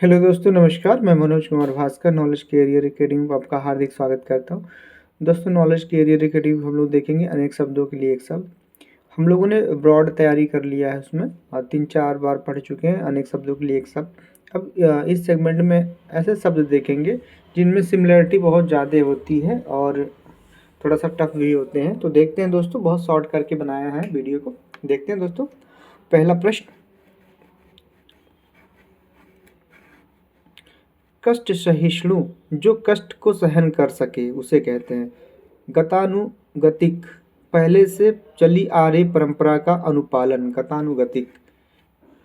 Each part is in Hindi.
हेलो दोस्तों, नमस्कार। मैं Manoj Kumar Bhaskar Knowledge Career Academy में आपका हार्दिक स्वागत करता हूं। दोस्तों, नॉलेज कैरियर एकेडमी में हम लोग देखेंगे अनेक शब्दों के लिए एक शब्द। हम लोगों ने ब्रॉड तैयारी कर लिया है उसमें और 3-4 बार पढ़ चुके हैं अनेक शब्दों के लिए एक शब्द। अब इस सेगमेंट में ऐसे शब्द देखेंगे जिनमें सिमिलरिटी बहुत ज़्यादा होती है और थोड़ा सा टफ भी होते हैं। तो देखते हैं दोस्तों, बहुत शॉर्ट करके बनाया है वीडियो को। देखते हैं दोस्तों, पहला प्रश्न, कष्ट सहिष्णु, जो कष्ट को सहन कर सके उसे कहते हैं। गतानुगतिक, पहले से चली आ रही परंपरा का अनुपालन, गतानुगतिक।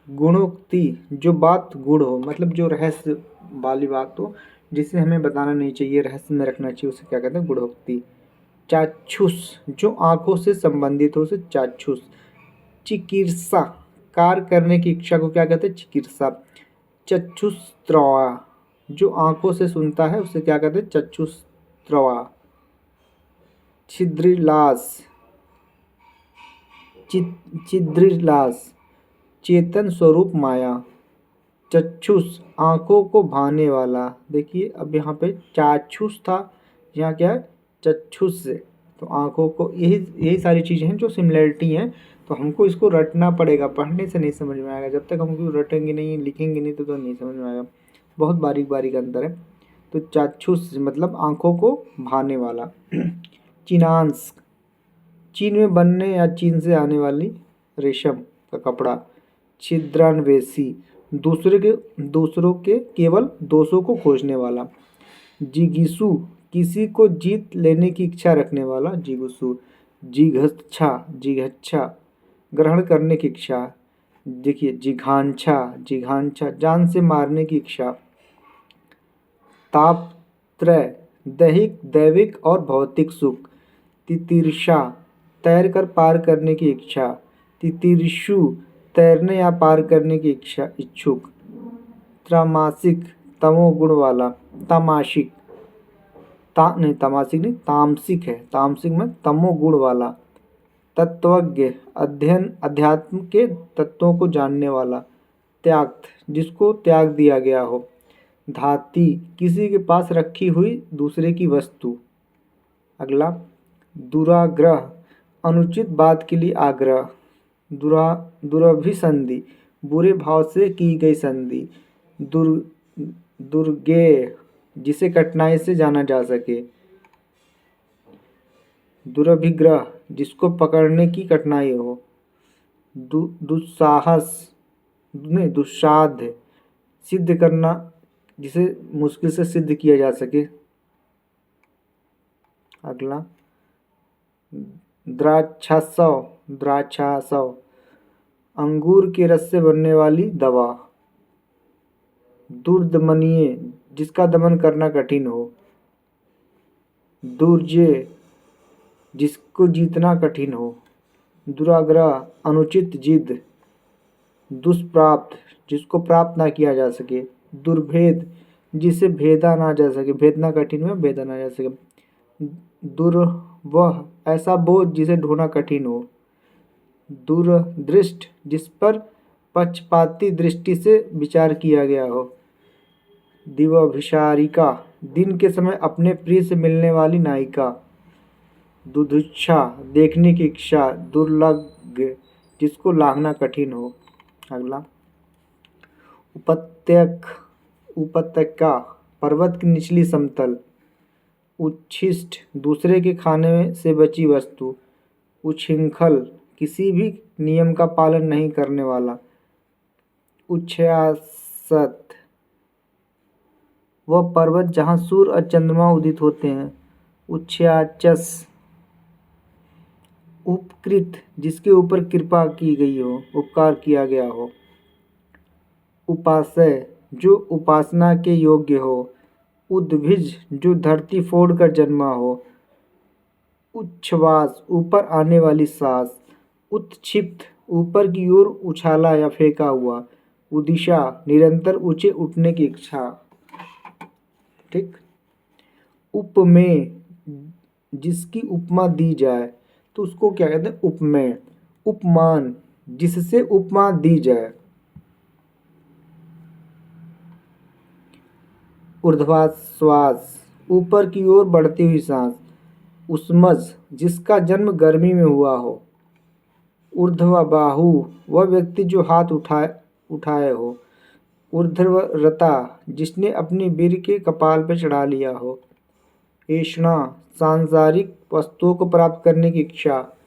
गुणोक्ति, जो बात गुण हो, मतलब जो रहस्य वाली बात हो जिसे हमें बताना नहीं चाहिए, रहस्य में रखना चाहिए, उसे क्या कहते हैं? गुणोक्ति। चाक्षुष, जो आंखों से संबंधित हो उसे चाक्षुष। चिकित्सा, कार्य करने की इच्छा को क्या कहते हैं? चिकित्सा। चक्षुस्त्रवा, जो आंखों से सुनता है उसे क्या कहते हैं? चक्षुस्त्रवा। छिद्रिलास, छिद्रिलास, चेतन स्वरूप माया। चक्षुष, आंखों को भाने वाला। देखिए अब यहाँ पे चाक्षुष था, यहाँ क्या है? चक्षुष से। तो आंखों को, यही यही सारी चीज़ें हैं जो सिमिलरिटी हैं। तो हमको इसको रटना पड़ेगा, पढ़ने से नहीं समझ में आएगा। जब तक हम इसको रटेंगे नहीं, लिखेंगे नहीं, तो नहीं समझ में आएगा। बहुत बारीक बारीक अंतर है। तो चाक्षुष मतलब आंखों को भाने वाला। चीनांश, चीन में बनने या चीन से आने वाली रेशम का कपड़ा। छिद्रान्वेषी, दूसरों के केवल दोषों को खोजने वाला। जिगीषु, किसी को जीत लेने की इच्छा रखने वाला। जिगुषु। जिघच्छा, ग्रहण करने की इच्छा। देखिए जिघांछा, जान से मारने की इच्छा। तापत्रय, दैविक और भौतिक सुख। तितिर्षा, तैर कर पार करने की इच्छा। तितिर्षु, तैरने या पार करने की इच्छा, इच्छुक। त्रमासिक, तमोगुण वाला। तामसिक, तामसिक है, तामसिक में तमोगुण वाला। तत्वज्ञ, अध्यात्म के तत्वों को जानने वाला। त्याक्त, जिसको त्याग दिया गया हो। धाती, किसी के पास रखी हुई दूसरे की वस्तु। अगला, दुराग्रह, अनुचित बात के लिए आग्रह। दुरभिसंधि, बुरे भाव से की गई संधि। दुर्गेय, जिसे कठिनाई से जाना जा सके। दुरभिग्रह, जिसको पकड़ने की कठिनाई हो। दुस्साहस, नहीं दुस्साध्य, सिद्ध करना, जिसे मुश्किल से सिद्ध किया जा सके। अगला, द्राक्षासव, अंगूर के रस से बनने वाली दवा। दुर्दमनीय, जिसका दमन करना कठिन हो। दुर्जय, जिसको जीतना कठिन हो। दुराग्रह, अनुचित जिद। दुष्प्राप्त, जिसको प्राप्त ना किया जा सके। दुर्भेद, जिसे भेदा ना जा सके, भेदना कठिन में भेदा ना जा सके। दुर्वह, ऐसा बोझ जिसे ढोना कठिन हो। दूरदृष्ट, जिस पर पक्षपाती दृष्टि से विचार किया गया हो। दिवाभिसारिका, दिन के समय अपने प्रिय से मिलने वाली नायिका। दुधुच्छा, देखने की इच्छा। दुर्लभ, जिसको लांघना कठिन हो। अगला, उपत्यका, पर्वत की निचली समतल। उच्छिष्ट, दूसरे के खाने से बची वस्तु। उच्छृंखल, किसी भी नियम का पालन नहीं करने वाला। उच्छ्वासत, वह पर्वत जहाँ सूर्य और चंद्रमा उदित होते हैं। उच्छ्वाचस, उपकृत, जिसके ऊपर कृपा की गई हो, उपकार किया गया हो। उपासय, जो उपासना के योग्य हो। उद्भिज, जो धरती फोड़ कर जन्मा हो। उच्छ्वास, ऊपर आने वाली सांस। उत्क्षिप्त, ऊपर की ओर उछाला या फेंका हुआ। उदिशा, निरंतर ऊंचे उठने की इच्छा। ठीक। उपमेय, जिसकी उपमा दी जाए तो उसको क्या कहते हैं? उपमेय। उपमान, जिससे उपमा दी जाए। ऊर्ध्वाश्वास, ऊपर की ओर बढ़ती हुई सांस। उष्मज, जिसका जन्म गर्मी में हुआ हो। ऊर्ध्वबाहु, वह व्यक्ति जो हाथ उठाए हो। ऊर्ध्वरता, जिसने अपनी वीर के कपाल पर चढ़ा लिया हो। ऐष्णा, सांसारिक वस्तुओं को प्राप्त करने की इच्छा।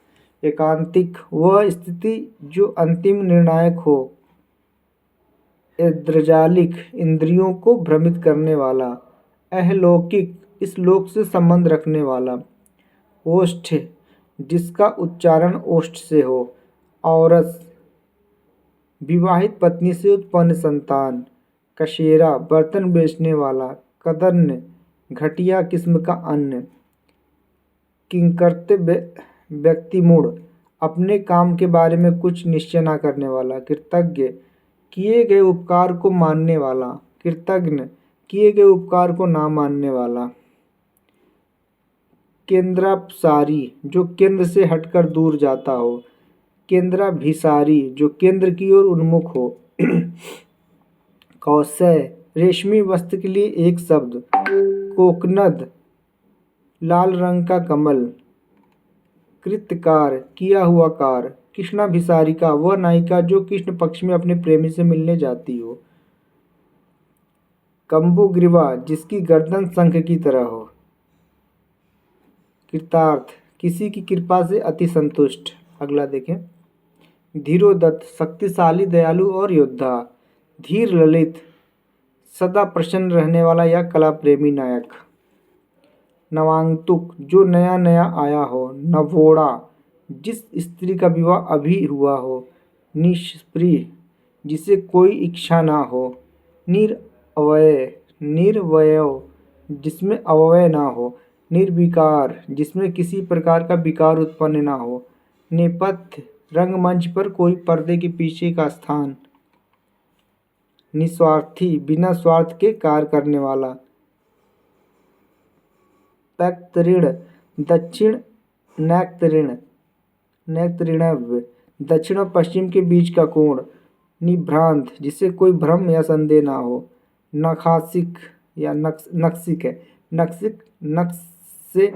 एकांतिक, वह स्थिति जो अंतिम निर्णायक हो। ऐन्द्रजालिक, इंद्रियों को भ्रमित करने वाला। अहलौकिक, इस लोक से संबंध रखने वाला। ओष्ठ, जिसका उच्चारण ओष्ठ से हो। औरस, विवाहित पत्नी से उत्पन्न संतान। कशेरा, बर्तन बेचने वाला। कदन्न, घटिया किस्म का अन्न। किंकर्त्य, व्यक्ति मूढ़, अपने काम के बारे में कुछ निश्चय न करने वाला। कृतज्ञ, किए गए उपकार को मानने वाला। कृतघ्न, किए गए उपकार को ना मानने वाला। केंद्रापसारी, जो केंद्र से हटकर दूर जाता हो। केंद्राभिसारी, जो केंद्र की ओर उन्मुख हो। कौशय, रेशमी वस्त्र के लिए एक शब्द। कोकनद, लाल रंग का कमल। कृतकार, किया हुआ कार। कृष्णाभिसारिका, वह नायिका जो कृष्ण पक्ष में अपने प्रेमी से मिलने जाती हो। कंबुग्रीवा, जिसकी गर्दन शंख की तरह हो। कृतार्थ, किसी की कृपा से अति संतुष्ट। अगला देखें। धीरोदत्त, शक्तिशाली, दयालु और योद्धा। धीर ललित, सदा प्रसन्न रहने वाला या कला प्रेमी नायक। नवांगतुक, जो नया नया आया हो। नवोड़ा, जिस स्त्री का विवाह अभी हुआ हो। निष्प्रिय, जिसे कोई इच्छा ना हो। निरअवय, निर्वयव, जिसमें अवयव ना हो। निर्विकार, जिसमें किसी प्रकार का विकार उत्पन्न ना हो। नेपथ्य, रंगमंच पर कोई पर्दे के पीछे का स्थान। निस्वार्थी, बिना स्वार्थ के कार्य करने वाला। पैक्तृण, दक्षिण नैक्तृण, नैक्तृणव्य, दक्षिण और पश्चिम के बीच का कोण। निभ्रांत, जिसे कोई भ्रम या संदेह ना हो। नखासिक या नक्सिक है। नक्सिक, नक्स से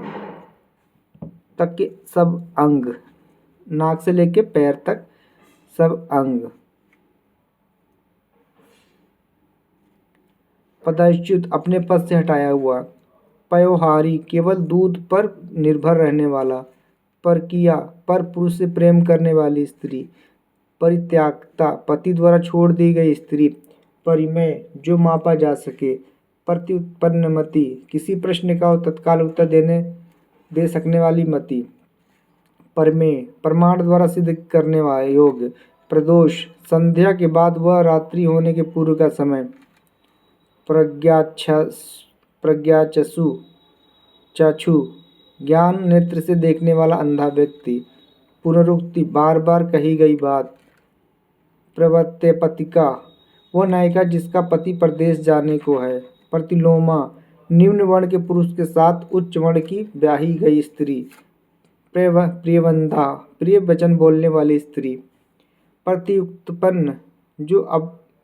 तक के सब अंग। नाक से लेके पैर तक सब अंग। पदच्युत, अपने पद से हटाया हुआ। पयोहारी, केवल दूध पर निर्भर रहने वाला। परकिया, पर पुरुष से प्रेम करने वाली स्त्री। परित्यागता, पति द्वारा छोड़ दी गई स्त्री। परिमेय, जो मापा जा सके। प्रत्युत्पन्न मति, किसी प्रश्न का तत्काल उत्तर दे सकने वाली मति। परमेय, प्रमाण द्वारा सिद्ध करने वाला योग्य। प्रदोष, संध्या के बाद वह रात्रि होने के पूर्व का समय। प्रज्ञाचक्षु, चक्षु, ज्ञान नेत्र से देखने वाला अंधा व्यक्ति। पुनरुक्ति, बार बार कही गई बात। प्रवर्त्यपतिका, वह नायिका जिसका पति परदेश जाने को है। प्रतिलोमा, निम्न वर्ण के पुरुष के साथ उच्च वर्ण की ब्याही गई स्त्री। प्रियवंधा, प्रिय वचन बोलने वाली स्त्री। प्रत्युत्पन्न, जो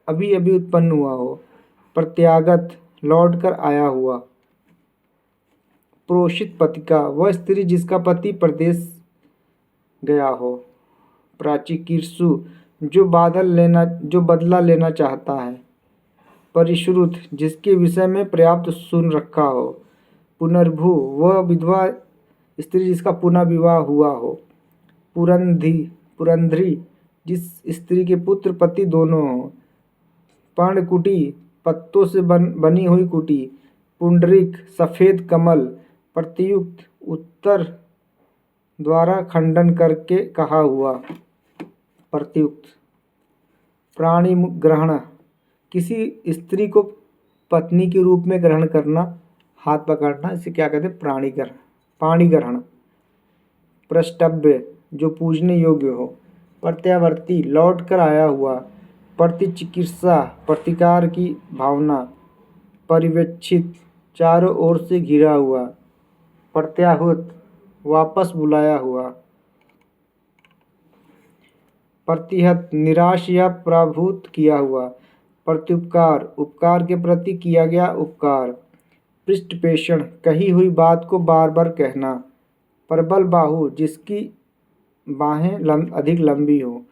अभी अभी उत्पन्न हुआ हो। प्रत्यागत, लौट कर आया हुआ। प्रोषित पतिका, वह स्त्री जिसका पति परदेश गया हो। प्राचिकीर्षु, जो बदला लेना चाहता है। परिश्रुत, जिसके विषय में पर्याप्त सुन रखा हो। पुनर्भू, वह विधवा स्त्री जिसका पुनः विवाह हुआ हो। पुरंध्री, जिस स्त्री के पुत्र पति दोनों हों। पर्णकुटी, पत्तों से बनी हुई कुटी। पुंडरीक, सफेद कमल। प्रत्युक्त, उत्तर द्वारा खंडन करके कहा हुआ। प्रत्युक्त। प्राणी ग्रहण, किसी स्त्री को पत्नी के रूप में ग्रहण करना, हाथ पकड़ना, इसे क्या कहते हैं? प्राणी ग्रहण। प्रष्टव्य, जो पूजने योग्य हो। प्रत्यावर्ती, लौट कर आया हुआ। प्रतिचिकित्सा, प्रतिकार की भावना। परिवेक्षित, चारों ओर से घिरा हुआ। प्रत्याहुत, वापस बुलाया हुआ। प्रतिहत, निराश या पराभूत किया हुआ। प्रत्युपकार, उपकार के प्रति किया गया उपकार। पृष्ठपेषण, कही हुई बात को बार बार कहना। प्रबल बाहु, जिसकी बाहें अधिक लंबी हो।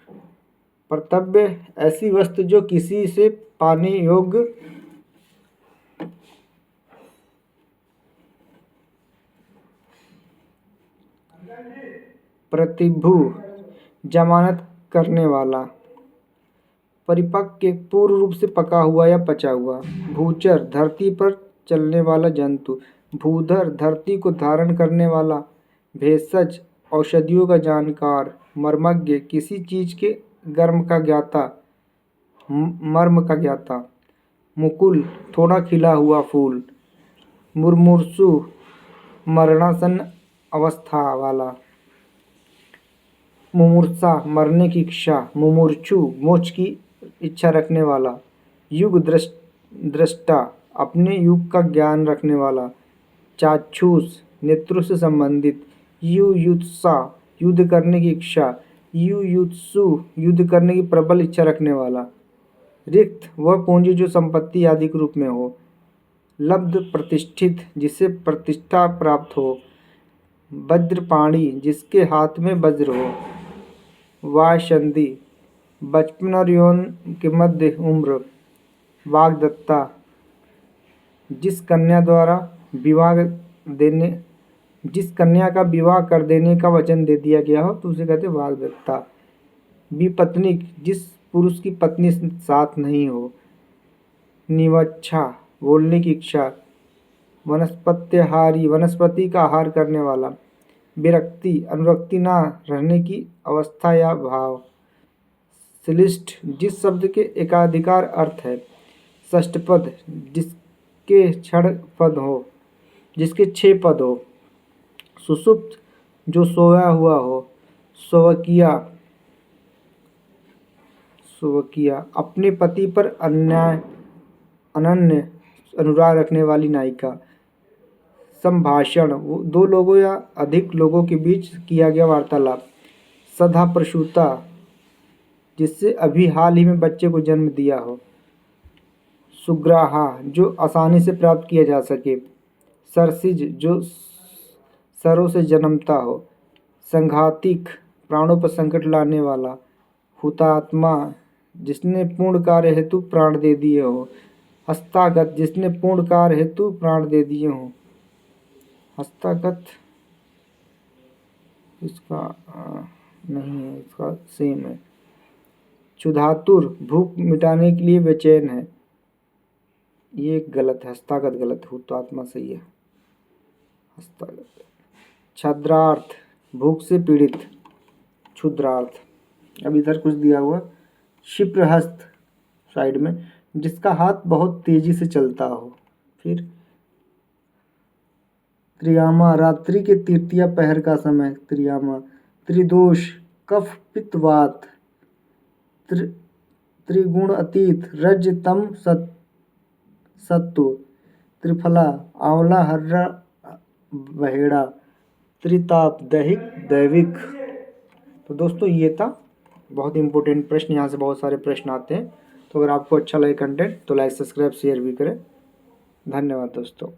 कर्तव्य, ऐसी वस्तु जो किसी से पाने योग्य। प्रतिभु, जमानत करने वाला। परिपक्व, पूर्ण रूप से पका हुआ या पचा हुआ। भूचर, धरती पर चलने वाला जंतु। भूधर, धरती को धारण करने वाला। भेषज, औषधियों का जानकार। मर्मज्ञ, किसी चीज के मर्म का ज्ञाता। मुकुल, थोड़ा खिला हुआ फूल। मुर्मूर्षु, मरणासन अवस्था वाला। मुमूर्षा, मरने की इच्छा। मुमूर्षु, मोक्ष की इच्छा रखने वाला। युग दृष्टा, अपने युग का ज्ञान रखने वाला। चाक्षुष, नेत्रों से संबंधित। युयुत्सा, युद्ध करने की इच्छा। युयुत्सु, युद्ध करने की प्रबल इच्छा रखने वाला। रिक्त, वह पूंजी जो संपत्ति आदि के रूप में हो। लब्ध, प्रतिष्ठित, जिसे प्रतिष्ठा प्राप्त हो। वज्रपाणी, जिसके हाथ में वज्र हो। वायसंधि, बचपन और यौवन के मध्य उम्र। वाग्दत्ता, जिस कन्या का विवाह कर देने का वचन दे दिया गया हो तो उसे कहते हैं वाग्दत्ता। विपत्निक, जिस पुरुष की पत्नी साथ नहीं हो। निवच्छा, बोलने की इच्छा। वनस्पत्याहारी, वनस्पति का आहार करने वाला। विरक्ति, अनुरक्ति ना रहने की अवस्था या भाव। श्लिष्ट, जिस शब्द के एकाधिकार अर्थ है। षष्ठपद, जिसके 6 पद हो। सुषुप्त, जो सोया हुआ हो। स्वकिया, अपने पति पर अनन्य अनुराग रखने वाली नायिका। संभाषण, दो लोगों या अधिक लोगों के बीच किया गया वार्तालाप। सदा प्रसूता, जिससे अभी हाल ही में बच्चे को जन्म दिया हो। सुग्राहा, जो आसानी से प्राप्त किया जा सके। सरसिज, जो सरों से जन्मता हो। संघातिक, प्राणों पर संकट लाने वाला। हुतात्मा, जिसने पूर्ण कार्य हेतु प्राण दे दिए हो। हस्तागत, जिसने पूर्ण कार्य हेतु प्राण दे दिए हो। हस्तागत इसका नहीं है, इसका सेम है। क्षुधातुर, भूख मिटाने के लिए बेचैन है। ये गलत है, हस्तागत गलत, हुतात्मा सही है। हस्तागत। छद्रार्थ, भूख से पीड़ित। क्षुद्रार्थ। अब इधर कुछ दिया हुआ। क्षिप्रहस्त, साइड में, जिसका हाथ बहुत तेजी से चलता हो। फिर त्रियामा, रात्रि के तृतीया पहर का समय। त्रियामा। त्रिदोष, कफ पित्त वात। त्रिगुण अतीत, रज तम सत्व। त्रिफला, आंवला हर्रा बहेड़ा। त्रिताप, दैहिक दैविक। तो दोस्तों ये था बहुत इंपॉर्टेंट प्रश्न, यहाँ से बहुत सारे प्रश्न आते हैं। तो अगर आपको अच्छा लगे कंटेंट तो लाइक सब्सक्राइब शेयर भी करें। धन्यवाद दोस्तों।